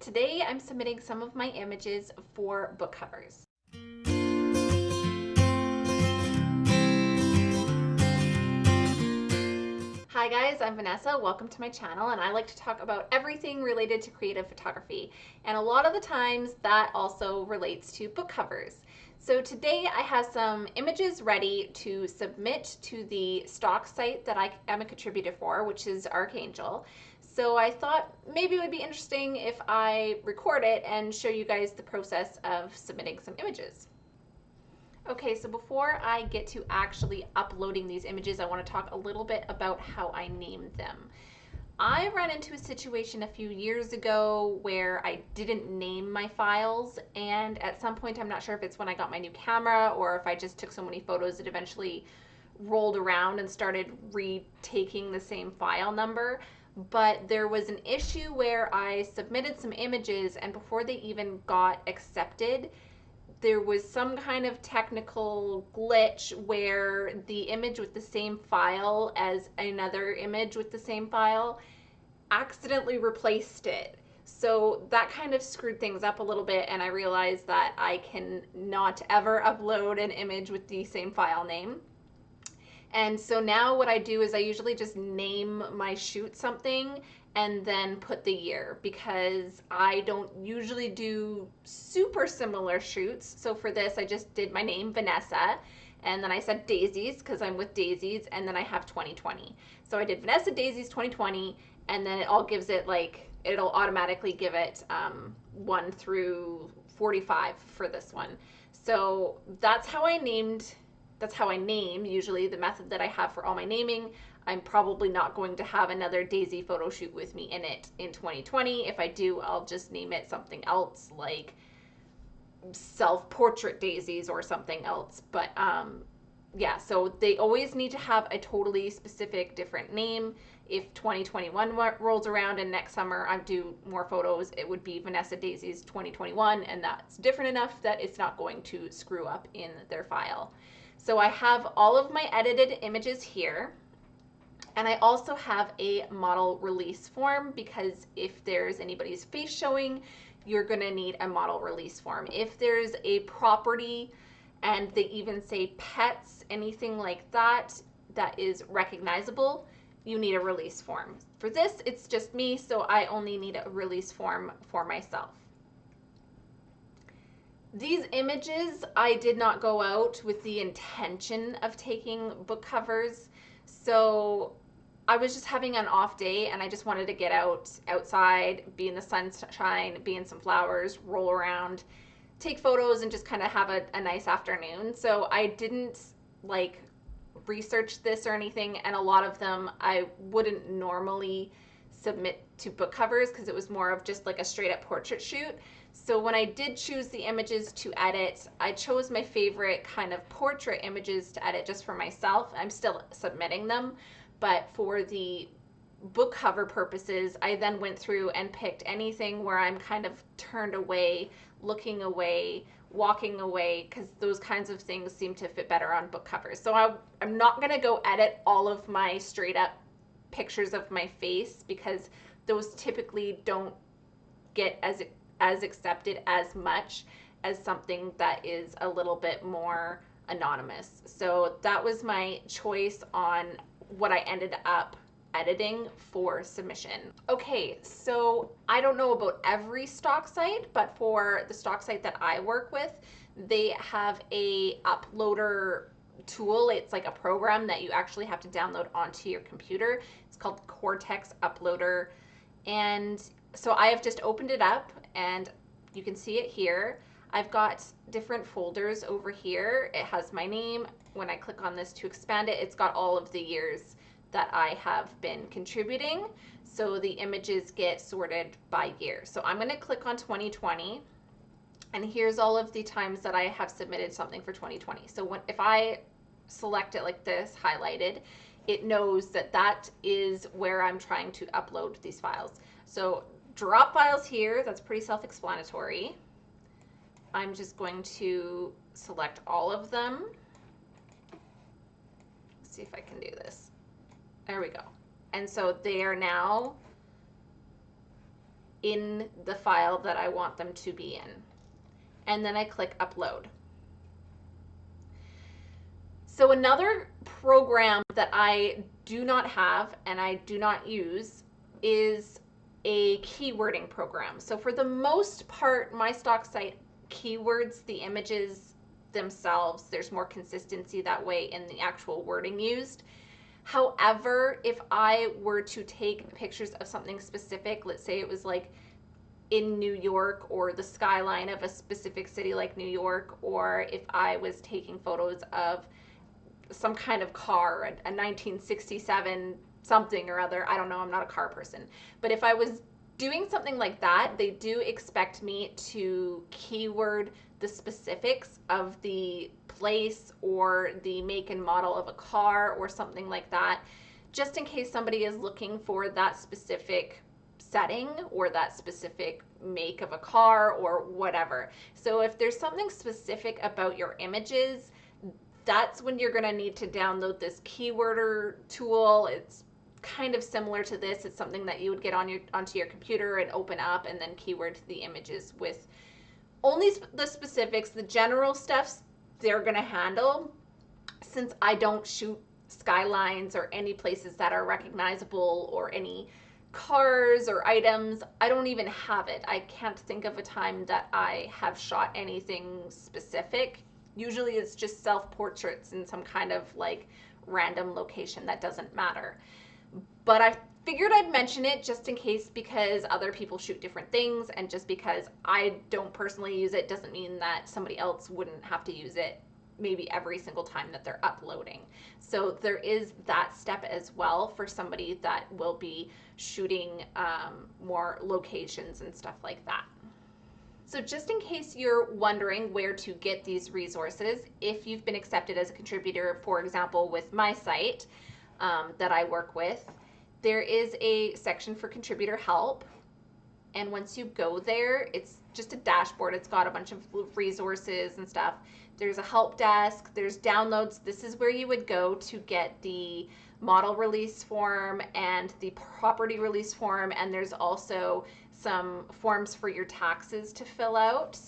Today I'm submitting some of my images for book covers. Hi guys, I'm Vanessa. Welcome to my channel, and I like to talk about everything related to creative photography. And a lot of the times that also relates to book covers. So today I have some images ready to submit to the stock site that I am a contributor for, which is Archangel. So I thought maybe it would be interesting if I record it and show you guys the process of submitting some images. Okay, so before I get to actually uploading these images, I want to talk a little bit about how I named them. I ran into a situation a few years ago where I didn't name my files, and at some point, I'm not sure if it's when I got my new camera or if I just took so many photos it eventually rolled around and started retaking the same file number. But there was an issue where I submitted some images, and before they even got accepted, there was some kind of technical glitch where the image with the same file as another image with the same file accidentally replaced it. So that kind of screwed things up a little bit, and I realized that I can not ever upload an image with the same file name. And so now what I do is I usually just name my shoot something and then put the year, because I don't usually do super similar shoots. So for this, I just did my name, Vanessa, and then I said Daisies because I'm with Daisies, and then I have 2020. So I did Vanessa Daisies 2020, and then it all gives it it'll automatically give it 1 through 45 for this one. So that's how I name usually, the method that I have for all my naming. I'm probably not going to have another Daisy photo shoot with me in it in 2020. If I do, I'll just name it something else, like self-portrait daisies or something else. But yeah, so they always need to have a totally specific different name. If 2021 rolls around and next summer I do more photos, it would be Vanessa Daisies 2021, and that's different enough that it's not going to screw up in their file. So I have all of my edited images here, and I also have a model release form, because if there's anybody's face showing, you're gonna need a model release form. If there's a property and they even say pets, anything like that, that is recognizable, you need a release form. For this, it's just me, so I only need a release form for myself. These images, I did not go out with the intention of taking book covers. So I was just having an off day and I just wanted to get outside, be in the sunshine, be in some flowers, roll around, take photos, and just kind of have a nice afternoon. So I didn't research this or anything, and a lot of them I wouldn't normally submit to book covers because it was more of just like a straight up portrait shoot. So when I did choose the images to edit, I chose my favorite kind of portrait images to edit just for myself. I'm still submitting them, but for the book cover purposes, I then went through and picked anything where I'm kind of turned away, looking away, walking away, because those kinds of things seem to fit better on book covers. So I'm not going to go edit all of my straight up pictures of my face, because those typically don't get as accepted as much as something that is a little bit more anonymous. So that was my choice on what I ended up editing for submission. Okay, so I don't know about every stock site, but for the stock site that I work with, they have a uploader tool. It's like a program that you actually have to download onto your computer. It's called Cortex Uploader. And so I have just opened it up, and you can see it here. I've got different folders over here. It has my name. When I click on this to expand it, it's got all of the years that I have been contributing. So the images get sorted by year. So I'm gonna click on 2020, and here's all of the times that I have submitted something for 2020. So if I select it like this, highlighted, it knows that that is where I'm trying to upload these files. So drop files here, that's pretty self-explanatory. I'm just going to select all of them. Let's see if I can do this. There we go. And so they are now in the file that I want them to be in. And then I click upload. So another program that I do not have and I do not use is a keywording program. So for the most part, my stock site keywords the images themselves. There's more consistency that way in the actual wording used. However, if I were to take pictures of something specific, let's say it was like in New York or the skyline of a specific city like New York, or if I was taking photos of some kind of car, a 1967 something or other, I don't know, I'm not a car person, but if I was doing something like that, they do expect me to keyword the specifics of the place or the make and model of a car or something like that, just in case somebody is looking for that specific setting or that specific make of a car or whatever. So if there's something specific about your images, that's when you're going to need to download this keyworder tool. It's kind of similar to this. It's something that you would get onto your computer and open up and then keyword the images with only the specifics. The general stuff they're going to handle. Since I don't shoot skylines or any places that are recognizable or any cars or items, I don't even have it. I can't think of a time that I have shot anything specific. Usually it's just self-portraits in some kind of like random location that doesn't matter. But I figured I'd mention it just in case, because other people shoot different things, and just because I don't personally use it doesn't mean that somebody else wouldn't have to use it maybe every single time that they're uploading. So there is that step as well for somebody that will be shooting more locations and stuff like that. So just in case you're wondering where to get these resources, if you've been accepted as a contributor, for example, with my site that I work with, there is a section for contributor help. And once you go there, it's just a dashboard. It's got a bunch of resources and stuff. There's a help desk, there's downloads. This is where you would go to get the model release form and the property release form, and there's also some forms for your taxes to fill out.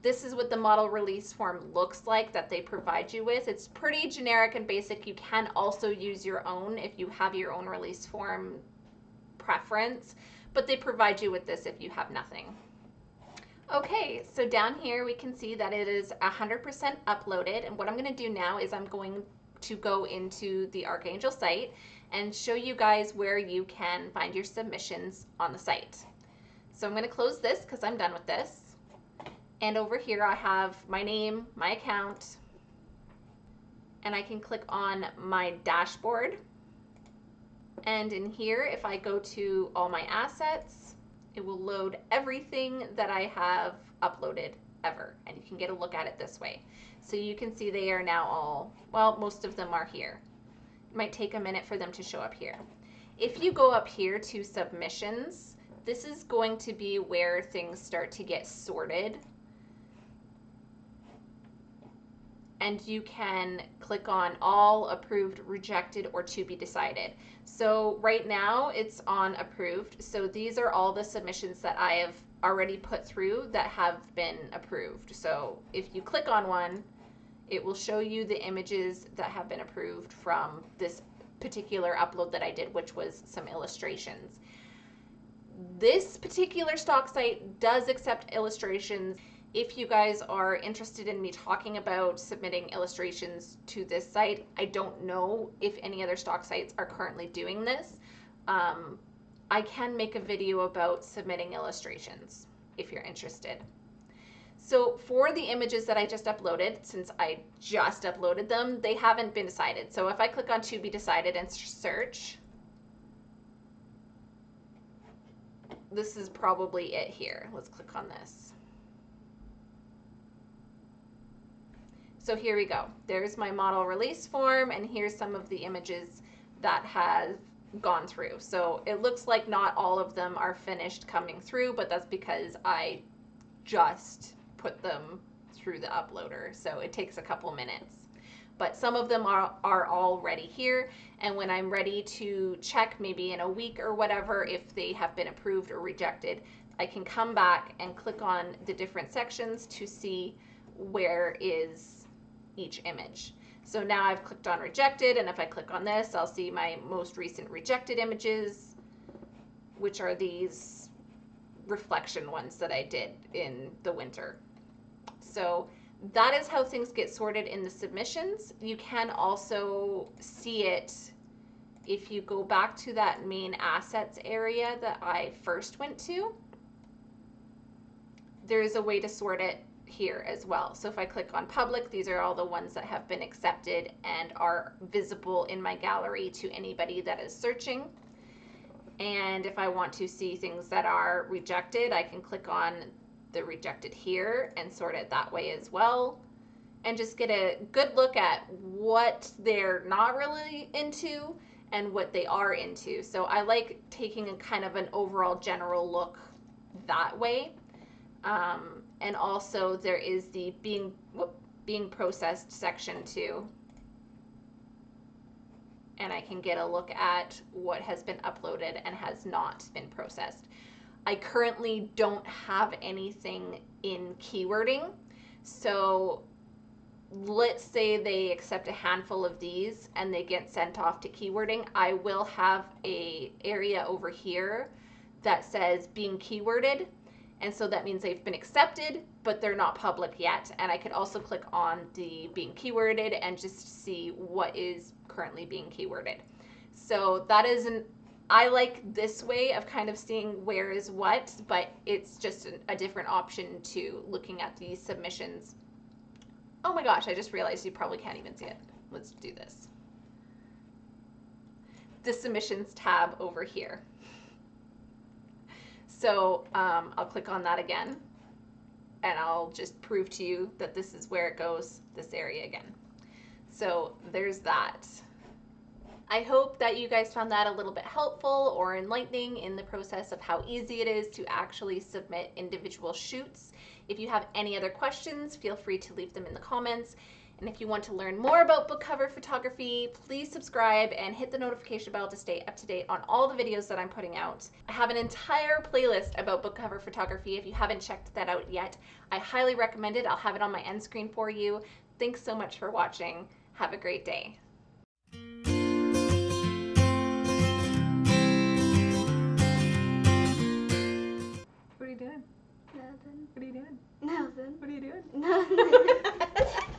This is what the model release form looks like that they provide you with. It's pretty generic and basic. You can also use your own if you have your own release form preference, but they provide you with this if you have nothing. Okay, so down here we can see that it is 100% uploaded, and what I'm going to do now is I'm going to go into the Archangel site and show you guys where you can find your submissions on the site. So I'm going to close this because I'm done with this. And over here I have my name, my account, and I can click on my dashboard. And in here, if I go to all my assets, it will load everything that I have uploaded ever. And you can get a look at it this way. So you can see they are now all, well, most of them are here. It might take a minute for them to show up here. If you go up here to submissions, this is going to be where things start to get sorted. And you can click on all, approved, rejected, or to be decided. So right now it's on approved. So these are all the submissions that I have already put through that have been approved. So if you click on one, it will show you the images that have been approved from this particular upload that I did, which was some illustrations. This particular stock site does accept illustrations. If you guys are interested in me talking about submitting illustrations to this site, I don't know if any other stock sites are currently doing this. I can make a video about submitting illustrations if you're interested. So for the images that I just uploaded, since I just uploaded them, they haven't been decided. So if I click on to be decided and search, this is probably it here. Let's click on this. So here we go. There's my model release form, and here's some of the images that have gone through. So it looks like not all of them are finished coming through, but that's because I just put them through the uploader. So it takes a couple minutes. But some of them are already here, and when I'm ready to check maybe in a week or whatever if they have been approved or rejected, I can come back and click on the different sections to see where is each image. So now I've clicked on rejected, and if I click on this, I'll see my most recent rejected images, which are these reflection ones that I did in the winter. So that is how things get sorted in the submissions. You can also see it if you go back to that main assets area that I first went to. There's a way to sort it here as well. So if I click on public, these are all the ones that have been accepted and are visible in my gallery to anybody that is searching. And if I want to see things that are rejected, I can click on the rejected here and sort it that way as well, and just get a good look at what they're not really into and what they are into. So I like taking a kind of an overall general look that way. And also there is the being processed section too. And I can get a look at what has been uploaded and has not been processed. I currently don't have anything in keywording. So let's say they accept a handful of these and they get sent off to keywording. I will have a area over here that says being keyworded. And so that means they've been accepted, but they're not public yet. And I could also click on the being keyworded and just see what is currently being keyworded. So that is I like this way of kind of seeing where is what, but it's just a different option to looking at these submissions. Oh my gosh, I just realized you probably can't even see it. Let's do this. The submissions tab over here. So I'll click on that again, and I'll just prove to you that this is where it goes, this area again. So there's that. I hope that you guys found that a little bit helpful or enlightening in the process of how easy it is to actually submit individual shoots. If you have any other questions, feel free to leave them in the comments. And if you want to learn more about book cover photography, please subscribe and hit the notification bell to stay up to date on all the videos that I'm putting out. I have an entire playlist about book cover photography. If you haven't checked that out yet, I highly recommend it. I'll have it on my end screen for you. Thanks so much for watching. Have a great day. What are you doing? Nothing. What are you doing? Nothing. What are you doing? Nothing.